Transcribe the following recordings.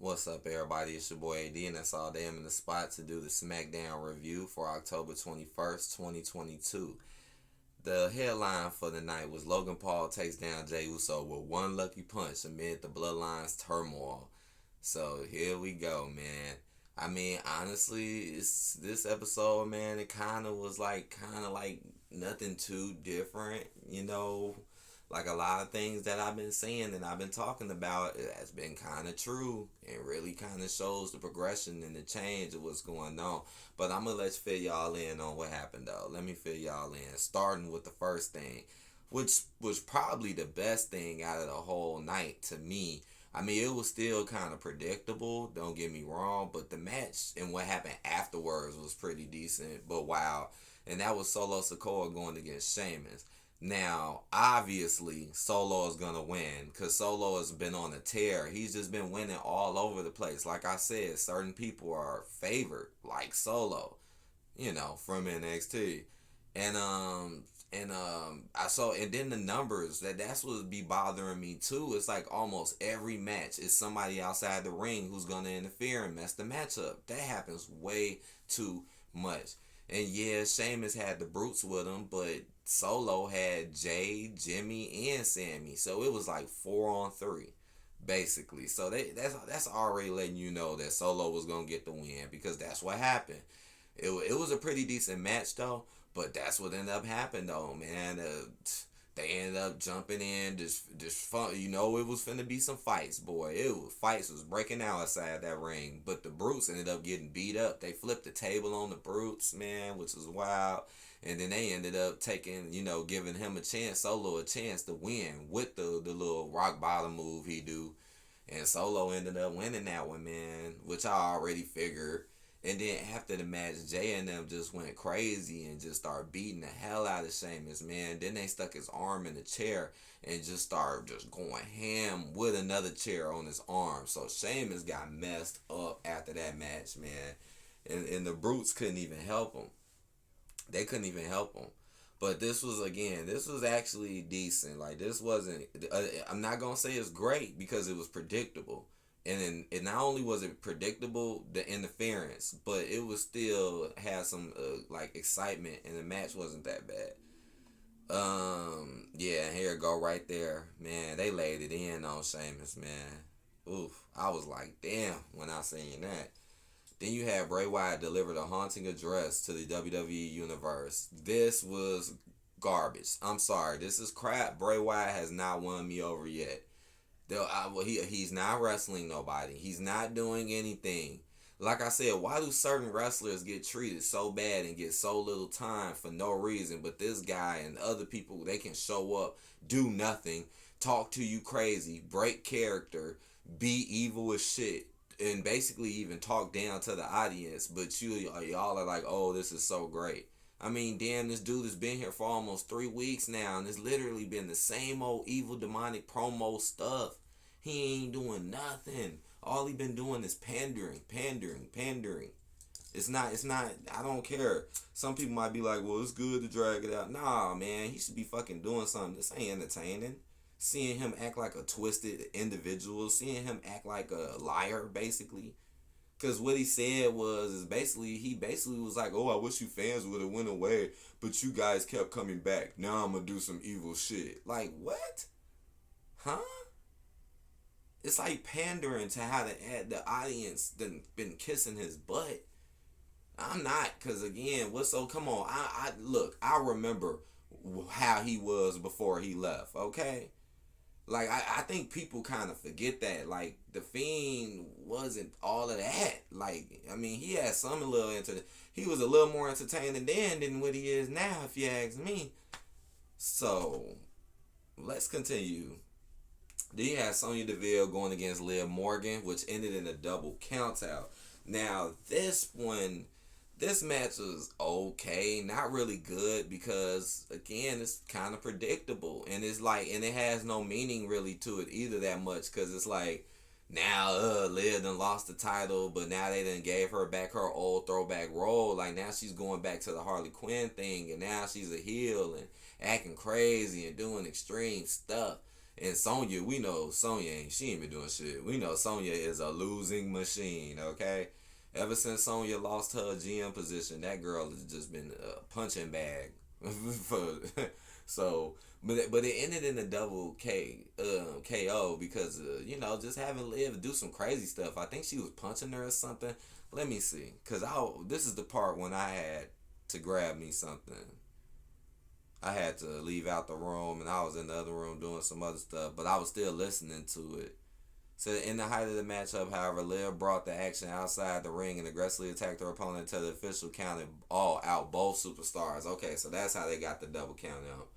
What's up, everybody? It's your boy AD, and that's all day. I'm in the spot to do the SmackDown review for October 21st, 2022. The headline for the night was Logan Paul takes down Jey Uso with one lucky punch amid the Bloodline's turmoil. So here we go, man. I mean, honestly, this episode, man. It kind of was kind of like nothing too different, Like a lot of things that I've been saying and I've been talking about, it has been kind of true and really kind of shows the progression and the change of what's going on. But I'm going to let you fill y'all in on what happened, though. Let me fill y'all in, starting with the first thing, which was probably the best thing out of the whole night to me. I mean, it was still kind of predictable, don't get me wrong, but the match and what happened afterwards was pretty decent, but wow. And that was Solo Sikoa going against Sheamus. Now, obviously, Solo is going to win because Solo has been on a tear. He's just been winning all over the place. Like I said, certain people are favored, like Solo, from NXT. And then the numbers, that's what be bothering me too. It's like almost every match is somebody outside the ring who's going to interfere and mess the match up. That happens way too much. And yeah, Sheamus had the brutes with him, but Solo had Jay, Jimmy, and Sammy. So it was like 4-on-3, basically. So that's already letting you know that Solo was going to get the win because that's what happened. It was a pretty decent match, though. But that's what ended up happening, though, man. They ended up jumping in, just fun. It was finna be some fights, boy. Fights was breaking out outside that ring. But the brutes ended up getting beat up. They flipped the table on the brutes, man, which was wild. And then they ended up taking, giving him a chance, Solo a chance to win with the little rock bottom move he do. And Solo ended up winning that one, man, which I already figured. And then after the match, Jay and them just went crazy and just started beating the hell out of Sheamus, man. Then they stuck his arm in the chair and just started just going ham with another chair on his arm. So Sheamus got messed up after that match, man. And the brutes couldn't even help him. They couldn't even help him. But this was actually decent. Like, this wasn't, I'm not going to say it's great because it was predictable. And it not only was it predictable, the interference, but it was still had some excitement, and the match wasn't that bad. Yeah, here it go right there, man. They laid it in on Sheamus, man. Oof, I was like, damn, when I seen that. Then you had Bray Wyatt deliver the haunting address to the WWE Universe. This was garbage. I'm sorry, this is crap. Bray Wyatt has not won me over yet. He's not wrestling nobody. He's not doing anything. Like I said, why do certain wrestlers get treated so bad and get so little time for no reason? But this guy and other people, they can show up, do nothing, talk to you crazy, break character, be evil as shit, and basically even talk down to the audience. But y'all are like, oh, this is so great. I mean, damn, this dude has been here for almost 3 weeks now, and it's literally been the same old evil demonic promo stuff. He ain't doing nothing. All he been doing is pandering. It's not, I don't care. Some people might be like, well, it's good to drag it out. Nah, man, he should be fucking doing something. This ain't entertaining. Seeing him act like a twisted individual, seeing him act like a liar, basically. Because what he said he basically was like, oh, I wish you fans would have went away, but you guys kept coming back. Now I'm going to do some evil shit. Like, what? Huh? It's like pandering to how the audience been kissing his butt. I'm not, because again, come on. I remember how he was before he left, okay? Like, I think people kind of forget that. Like, The Fiend wasn't all of that. Like, I mean, he had he was a little more entertaining then than what he is now, if you ask me. So, let's continue. Then you had Sonya Deville going against Liv Morgan, which ended in a double countout. Now, this match was okay, not really good because, again, it's kind of predictable. And it's like, and it has no meaning really to it either that much because it's like, now Liv done lost the title, but now they done gave her back her old throwback role. Like, now she's going back to the Harley Quinn thing, and now she's a heel and acting crazy and doing extreme stuff. And Sonya, we know she ain't been doing shit. We know Sonya is a losing machine, okay? Ever since Sonya lost her GM position, that girl has just been a punching bag. For, so, but it ended in a double KO because just having Liv do some crazy stuff. I think she was punching her or something. Let me see, cause this is the part when I had to grab me something. I had to leave out the room and I was in the other room doing some other stuff, but I was still listening to it. So in the height of the matchup, however, Liv brought the action outside the ring and aggressively attacked her opponent until the official counted all out both superstars. Okay, so that's how they got the double count out.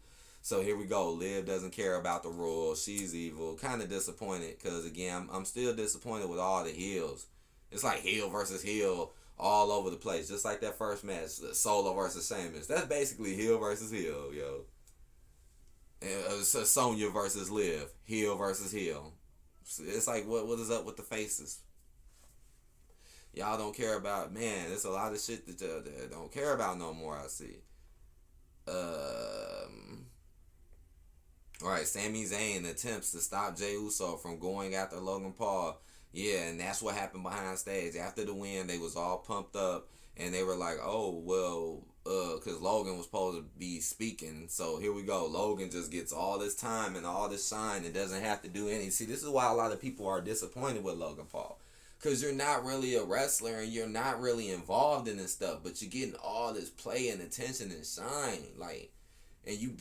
So here we go. Liv doesn't care about the rules. She's evil. Kind of disappointed because, again, I'm still disappointed with all the heels. It's like heel versus heel all over the place. Just like that first match, Solo versus Sheamus. That's basically heel versus heel, yo. And, Sonya versus Liv. Heel versus heel. It's like, what is up with the faces? Y'all don't care about, man, there's a lot of shit that y'all don't care about no more, I see. Alright, Sami Zayn attempts to stop Jey Uso from going after Logan Paul. Yeah, and that's what happened behind stage. After the win, they was all pumped up, and they were like, oh, well, because Logan was supposed to be speaking. So here we go. Logan just gets all this time and all this shine and doesn't have to do any. See, this is why a lot of people are disappointed with Logan Paul. Because you're not really a wrestler and you're not really involved in this stuff, but you're getting all this play and attention and shine. Like, and you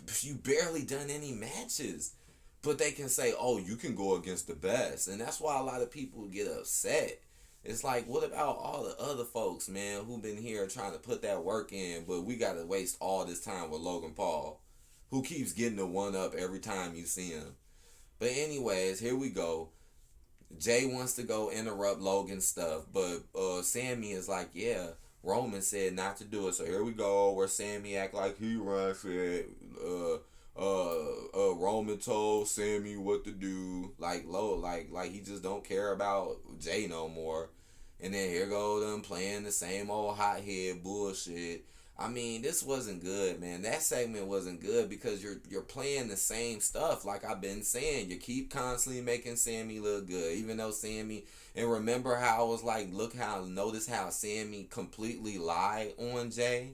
barely done any matches. But they can say, oh, you can go against the best. And that's why a lot of people get upset. It's like, what about all the other folks, man, who've been here trying to put that work in, but we got to waste all this time with Logan Paul, who keeps getting the one-up every time you see him. But anyways, here we go. Jay wants to go interrupt Logan's stuff, but Sammy is like, yeah, Roman said not to do it. So here we go, where Sammy act like he said, Roman told Sammy what to do, like he just don't care about Jay no more. And then here go them playing the same old hothead bullshit. I mean, this wasn't good, man. That segment wasn't good because you're playing the same stuff. Like I've been saying, you keep constantly making Sammy look good, even though Sammy. And remember how I was like, notice how Sammy completely lied on Jay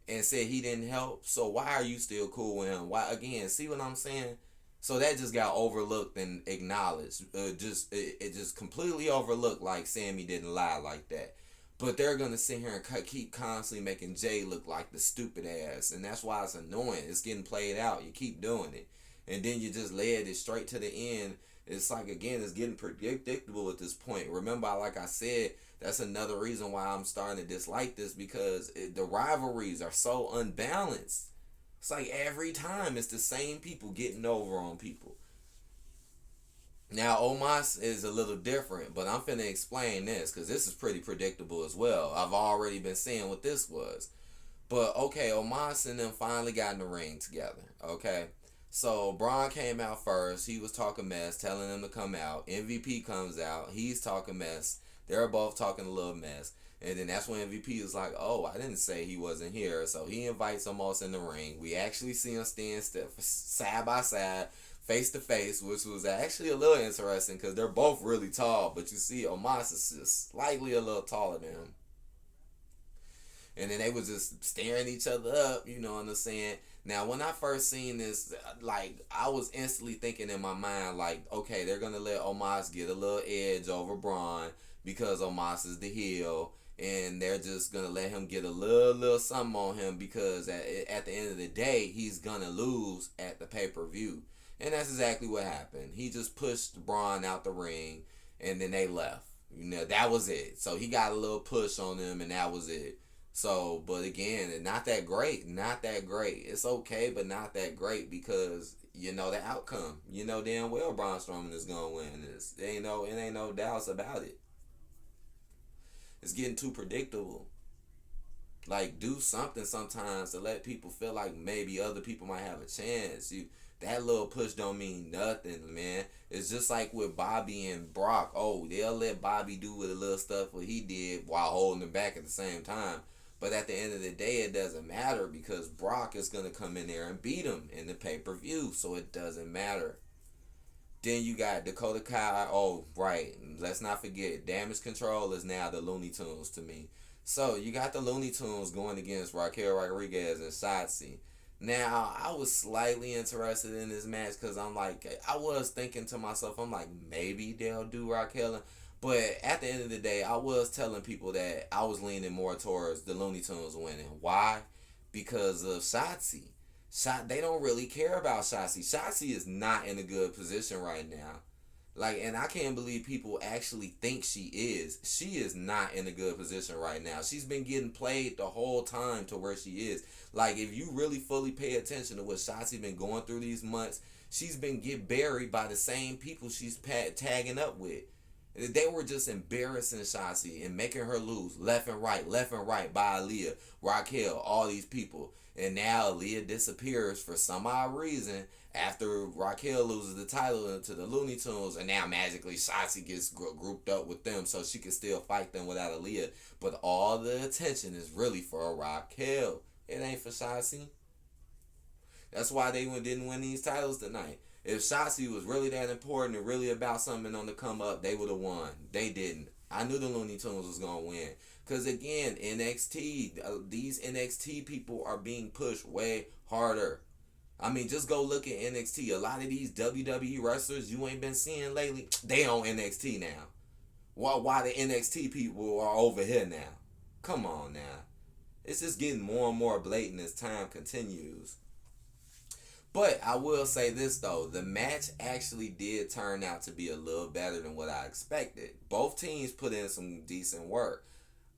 and said he didn't help. So why are you still cool with him? Why, again, see what I'm saying? So that just got overlooked and acknowledged. It just completely overlooked, like Sammy didn't lie like that. But they're going to sit here and keep constantly making Jay look like the stupid ass. And that's why it's annoying. It's getting played out. You keep doing it. And then you just led it straight to the end. It's like, again, it's getting predictable at this point. Remember, like I said, that's another reason why I'm starting to dislike this, because the rivalries are so unbalanced. It's like every time it's the same people getting over on people. Now, Omos is a little different, but I'm finna explain this because this is pretty predictable as well. I've already been saying what this was. But, okay, Omos and them finally got in the ring together, okay? So, Braun came out first. He was talking mess, telling them to come out. MVP comes out. He's talking mess. They're both talking a little mess. And then that's when MVP is like, oh, I didn't say he wasn't here. So, he invites Omos in the ring. We actually see them stand side by side, face to face, which was actually a little interesting because they're both really tall. But you see, Omos is just slightly a little taller than him. And then they was just staring each other up, you know what I'm saying? Now, when I first seen this, like, I was instantly thinking in my mind, like, okay, they're going to let Omos get a little edge over Braun because Omos is the heel. And they're just going to let him get a little something on him because at the end of the day, he's going to lose at the pay-per-view. And that's exactly what happened. He just pushed Braun out the ring, and then they left. You know, that was it. So he got a little push on them, and that was it. So, but again, not that great. Not that great. It's okay, but not that great because you know the outcome. You know damn well Braun Strowman is going to win this. It ain't no doubts about it. It's getting too predictable. Like, do something sometimes to let people feel like maybe other people might have a chance. That little push don't mean nothing, man. It's just like with Bobby and Brock. Oh, they'll let Bobby do with the little stuff what he did while holding him back at the same time. But at the end of the day, it doesn't matter because Brock is going to come in there and beat him in the pay-per-view. So it doesn't matter. Then you got Dakota Kai. Oh, right. Let's not forget, Damage Control is now the Looney Tunes to me. So you got the Looney Tunes going against Raquel Rodriguez and Shotzi. Now, I was slightly interested in this match because I was thinking to myself, I'm like, maybe they'll do Raquel. But at the end of the day, I was telling people that I was leaning more towards the Looney Tunes winning. Why? Because of Shotzi. They don't really care about Shotzi. Shotzi is not in a good position right now. And I can't believe people actually think she is. She is not in a good position right now. She's been getting played the whole time to where she is. If you really fully pay attention to what Shotzi been going through these months, she's been get buried by the same people she's tagging up with. They were just embarrassing Shotzi and making her lose left and right by Aaliyah, Raquel, all these people. And now Aaliyah disappears for some odd reason after Raquel loses the title to the Looney Tunes, and now magically Shotzi gets grouped up with them so she can still fight them without Aaliyah. But all the attention is really for Raquel. It ain't for Shotzi. That's why they didn't win these titles tonight. If Shotzi was really that important and really about something on the come up, they would have won. They didn't. I knew the Looney Tunes was going to win. Because again, NXT, these NXT people are being pushed way harder. I mean, just go look at NXT. A lot of these WWE wrestlers you ain't been seeing lately, they on NXT now. Why the NXT people are over here now? Come on now. It's just getting more and more blatant as time continues. But I will say this though, the match actually did turn out to be a little better than what I expected. Both teams put in some decent work.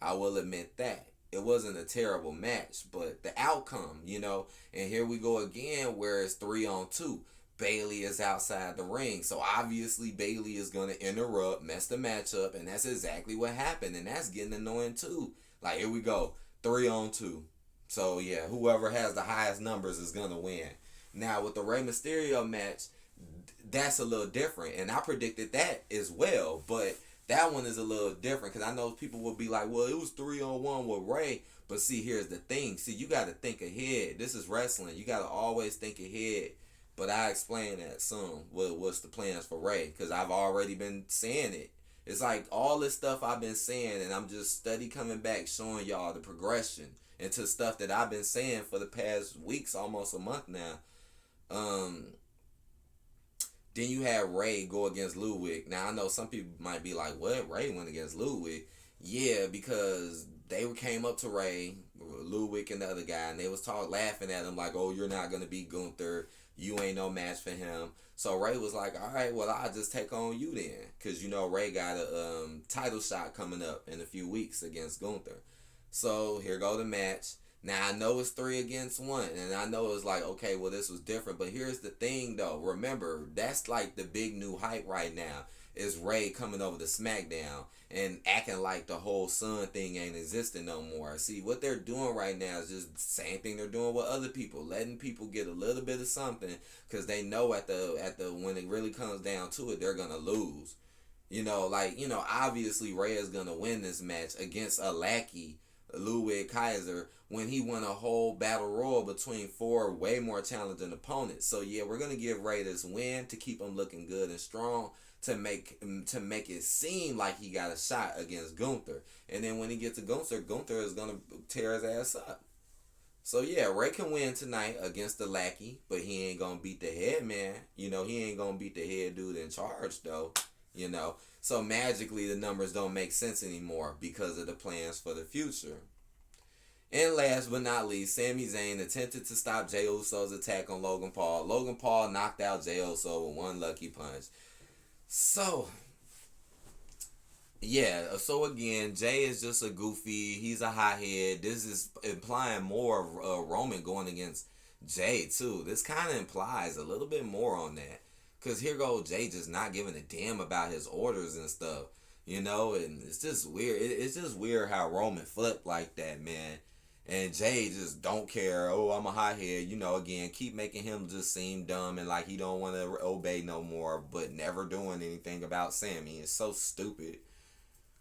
I will admit that. It wasn't a terrible match, but the outcome, and here we go again where it's 3-on-2. Bayley is outside the ring, so obviously Bayley is going to interrupt, mess the match up, and that's exactly what happened, and that's getting annoying too. Here we go, 3-on-2. So yeah, whoever has the highest numbers is going to win. Now with the Rey Mysterio match, that's a little different, and I predicted that as well, but that one is a little different because I know people will be like, well, it was 3-on-1 with Rey. But see, here's the thing. See, you got to think ahead. This is wrestling. You got to always think ahead. But I explain that soon. What's the plans for Rey? Because I've already been saying it. It's like all this stuff I've been saying, and I'm just steady coming back showing y'all the progression into stuff that I've been saying for the past weeks, almost a month now. Then you had Ray go against Ludwig. Now, I know some people might be like, what? Ray went against Ludwig? Yeah, because they came up to Ray, Ludwig and the other guy, and they was laughing at him like, oh, you're not going to beat Gunther. You ain't no match for him. So Ray was like, all right, well, I'll just take on you then. Because, Ray got a title shot coming up in a few weeks against Gunther. So here go the match. Now, I know it's 3 against 1, and I know it's like, okay, well, this was different. But here's the thing, though. Remember, that's like the big new hype right now is Ray coming over to SmackDown and acting like the whole Sun thing ain't existing no more. See, what they're doing right now is just the same thing they're doing with other people, letting people get a little bit of something because they know at the when it really comes down to it, they're going to lose. Obviously Ray is going to win this match against a lackey, Ludwig Kaiser, when he won a whole battle royal between 4 way more challenging opponents. So yeah, we're gonna give Ray this win to keep him looking good and strong, to make it seem like he got a shot against Gunther. And then when he gets to Gunther is gonna tear his ass up. So yeah, Ray can win tonight against the lackey, but he ain't gonna beat the head man. He ain't gonna beat the head dude in charge though. So magically the numbers don't make sense anymore because of the plans for the future. And last but not least, Sami Zayn attempted to stop Jey Uso's attack on Logan Paul. Logan Paul knocked out Jey Uso with one lucky punch. So, yeah. So again, Jey is just a goofy. He's a hothead. This is implying more of Roman going against Jey too. This kind of implies a little bit more on that. Because here goes Jey just not giving a damn about his orders and stuff. And it's just weird. It's just weird how Roman flipped like that, man. And Jey just don't care. Oh, I'm a hothead. Again, keep making him just seem dumb and like he don't want to obey no more, but never doing anything about Sami. It's so stupid.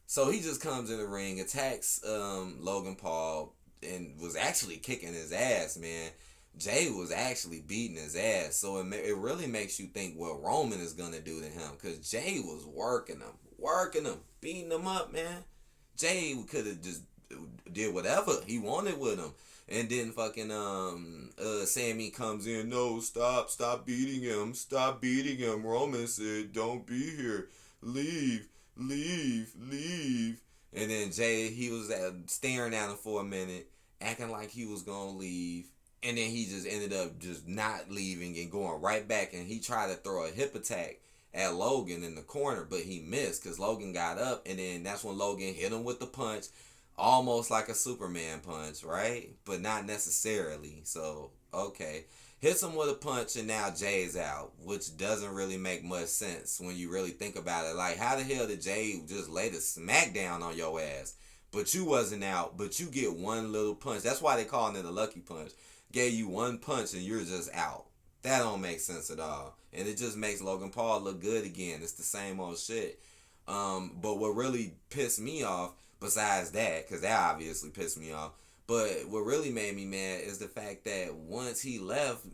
So he just comes in the ring, attacks Logan Paul, and was actually kicking his ass, man. Jay was actually beating his ass. So it really makes you think what Roman is gonna do to him, because Jay was working him, beating him up, man. Jay could have just did whatever he wanted with him. And then fucking Sammy comes in, no, stop beating him, stop beating him. Roman said, don't be here, leave. And then Jay, he was staring at him for a minute, acting like he was gonna leave. And then he just ended up just not leaving and going right back. And he tried to throw a hip attack at Logan in the corner, but he missed because Logan got up. And then that's when Logan hit him with the punch, almost like a Superman punch, right? But not necessarily. So, okay. Hits him with a punch, and now Jay's out, which doesn't really make much sense when you really think about it. Like, how the hell did Jay just lay the smackdown on your ass? But you wasn't out, but you get one little punch. That's why they calling it a lucky punch. Gave you one punch, and you're just out. That don't make sense at all. And it just makes Logan Paul look good again. It's the same old shit. But what really pissed me off, besides that, because that obviously pissed me off, but what really made me mad is the fact that once he left,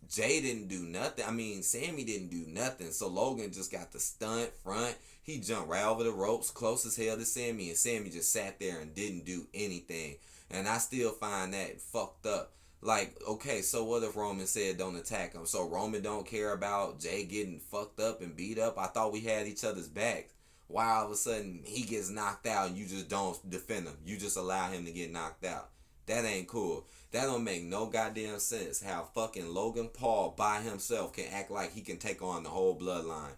Jay didn't do nothing. I mean, Sammy didn't do nothing. So Logan just got the stunt front. He jumped right over the ropes, close as hell to Sammy, and Sammy just sat there and didn't do anything. And I still find that fucked up. Like, okay, so what if Roman said don't attack him? So Roman don't care about Jay getting fucked up and beat up? I thought we had each other's backs. Why all of a sudden he gets knocked out and you just don't defend him? You just allow him to get knocked out. That ain't cool. That don't make no goddamn sense how fucking Logan Paul by himself can act like he can take on the whole bloodline.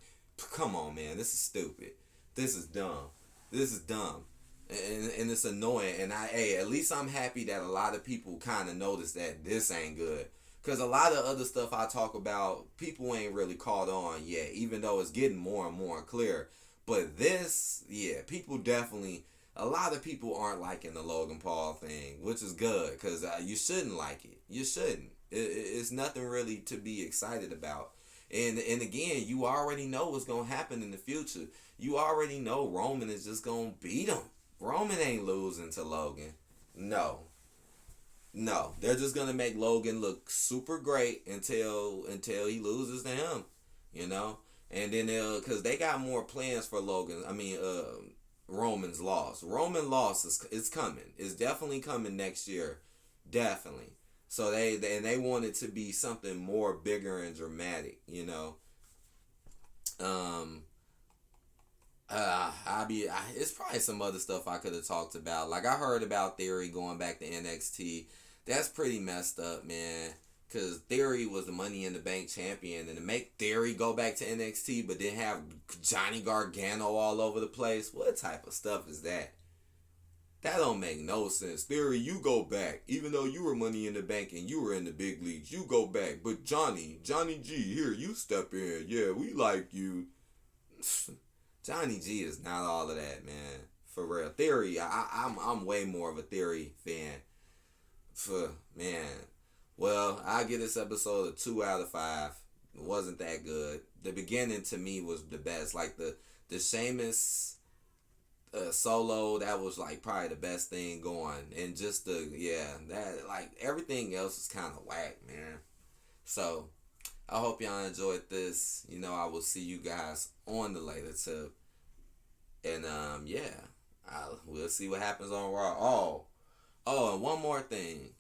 Come on, man. This is stupid. This is dumb. And it's annoying. And at least I'm happy that a lot of people kind of notice that this ain't good. Because a lot of other stuff I talk about, people ain't really caught on yet, even though it's getting more and more clear. But this, yeah, people definitely, a lot of people aren't liking the Logan Paul thing, which is good, because you shouldn't like it. You shouldn't. It's nothing really to be excited about. And again, you already know what's going to happen in the future. You already know Roman is just going to beat him. Roman ain't losing to Logan. No. They're just going to make Logan look super great until he loses to him, you know? And then because they got more plans for Roman's loss. Roman loss is coming. It's definitely coming next year. Definitely. So they want it to be something more bigger and dramatic, you know. It's probably some other stuff I could have talked about. Like, I heard about Theory going back to NXT. That's pretty messed up, man. Because Theory was the Money in the Bank champion. And to make Theory go back to NXT, but then have Johnny Gargano all over the place, what type of stuff is that? That don't make no sense. Theory, you go back. Even though you were Money in the Bank and you were in the big leagues, you go back. But Johnny G, here, you step in. Yeah, we like you. Johnny G is not all of that, man. For real. Theory, I'm way more of a Theory fan. Man. Well, I give this episode a 2 out of 5. It wasn't that good. The beginning to me was the best. Like the Sheamus solo, that was like probably the best thing going. And just that, like, everything else is kind of whack, man. So I hope y'all enjoyed this. You know, I will see you guys on the later tip. And we'll see what happens on Raw. Oh, and one more thing.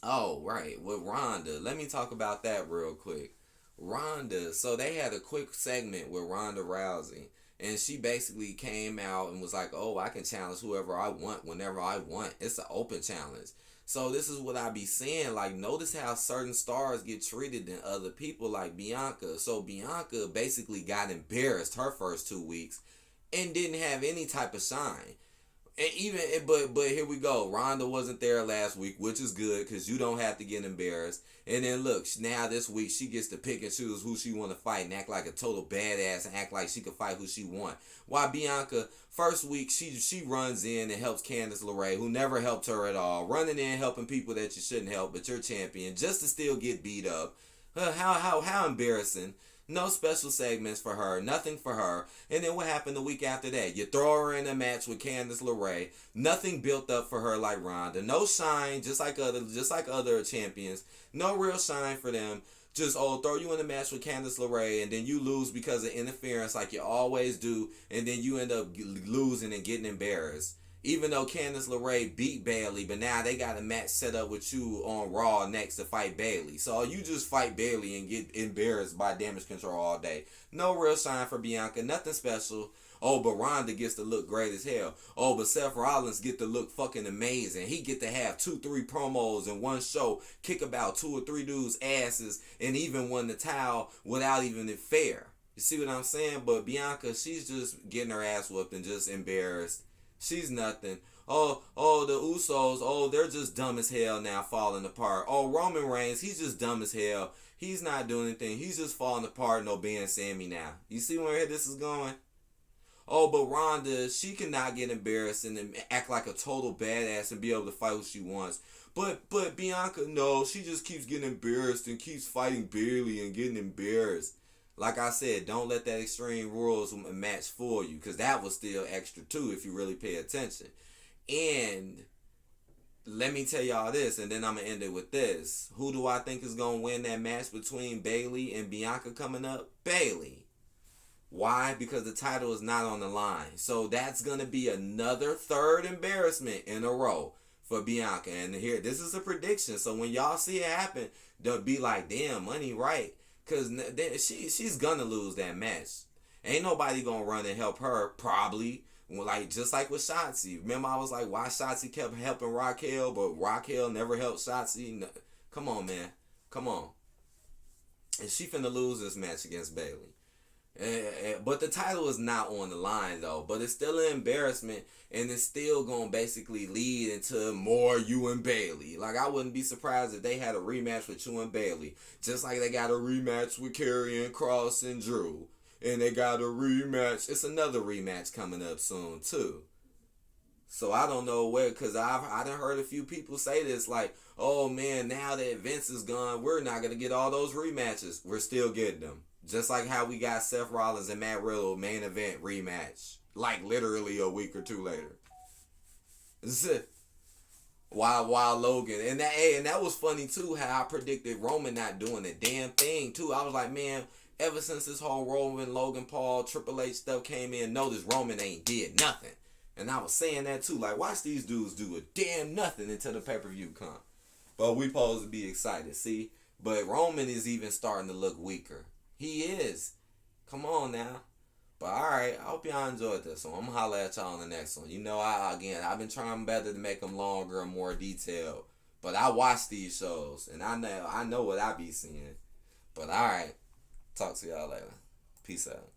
Oh, right, with Ronda. Let me talk about that real quick. Ronda, so they had a quick segment with Ronda Rousey, and she basically came out and was like, oh, I can challenge whoever I want whenever I want. It's an open challenge. So this is what I be saying. Like, notice how certain stars get treated than other people, like Bianca. So Bianca basically got embarrassed her first 2 weeks and didn't have any type of shine. And but here we go. Ronda wasn't there last week, which is good because you don't have to get embarrassed. And then look, now this week she gets to pick and choose who she want to fight and act like a total badass and act like she could fight who she want. While Bianca, first week she runs in and helps Candice LeRae, who never helped her at all, running in helping people that you shouldn't help, but you're champion just to still get beat up. How embarrassing. No special segments for her, nothing for her. And then what happened the week after that? You throw her in a match with Candice LeRae. Nothing built up for her like Ronda. No shine, just like other champions. No real shine for them. Just throw you in a match with Candice LeRae, and then you lose because of interference, like you always do, and then you end up losing and getting embarrassed. Even though Candice LeRae beat Bayley, but now they got a match set up with you on Raw next to fight Bayley. So you just fight Bayley and get embarrassed by Damage Control all day. No real shine for Bianca, nothing special. Oh, but Ronda gets to look great as hell. Oh, but Seth Rollins get to look fucking amazing. He get to have 2-3 promos in one show, kick about 2 or 3 dudes' asses, and even win the title without even it fair. You see what I'm saying? But Bianca, she's just getting her ass whooped and just embarrassed. She's nothing. Oh, the Usos, they're just dumb as hell now, falling apart. Oh, Roman Reigns, he's just dumb as hell. He's not doing anything. He's just falling apart and obeying Sammy now. You see where this is going? Oh, but Ronda, she cannot get embarrassed and act like a total badass and be able to fight who she wants. But Bianca, no, she just keeps getting embarrassed and keeps fighting Bayley and getting embarrassed. Like I said, don't let that Extreme Rules match fool you, because that was still extra too if you really pay attention. And let me tell y'all this, and then I'm going to end it with this. Who do I think is going to win that match between Bayley and Bianca coming up? Bayley. Why? Because the title is not on the line. So that's going to be another third embarrassment in a row for Bianca. And here, this is a prediction. So when y'all see it happen, they'll be like, damn, money right. Because she's going to lose that match. Ain't nobody going to run and help her, probably. Like, just like with Shotzi. Remember I was like, why Shotzi kept helping Raquel, but Raquel never helped Shotzi? No. Come on, man. Come on. And she finna lose this match against Bayley. But the title is not on the line though. But it's still an embarrassment, and it's still gonna basically lead into more you and Bayley. Like, I wouldn't be surprised if they had a rematch with you and Bayley, just like they got a rematch with Karrion Kross and Drew, and they got a rematch. It's another rematch coming up soon too. So I don't know where, because I done heard a few people say this, like, oh man, now that Vince is gone, we're not gonna get all those rematches. We're still getting them. Just like how we got Seth Rollins and Matt Riddle main event rematch. Like literally a week or two later. While Logan. And that was funny too, how I predicted Roman not doing a damn thing too. I was like, man, ever since this whole Roman, Logan Paul, Triple H stuff came in, notice Roman ain't did nothing. And I was saying that too. Like, watch these dudes do a damn nothing until the pay-per-view come. But we supposed to be excited, see? But Roman is even starting to look weaker. He is. Come on now. But alright, I hope y'all enjoyed this one. I'm going to holler at y'all on the next one. You know, I've been trying better to make them longer and more detailed. But I watch these shows, and I know what I be seeing. But alright, talk to y'all later. Peace out.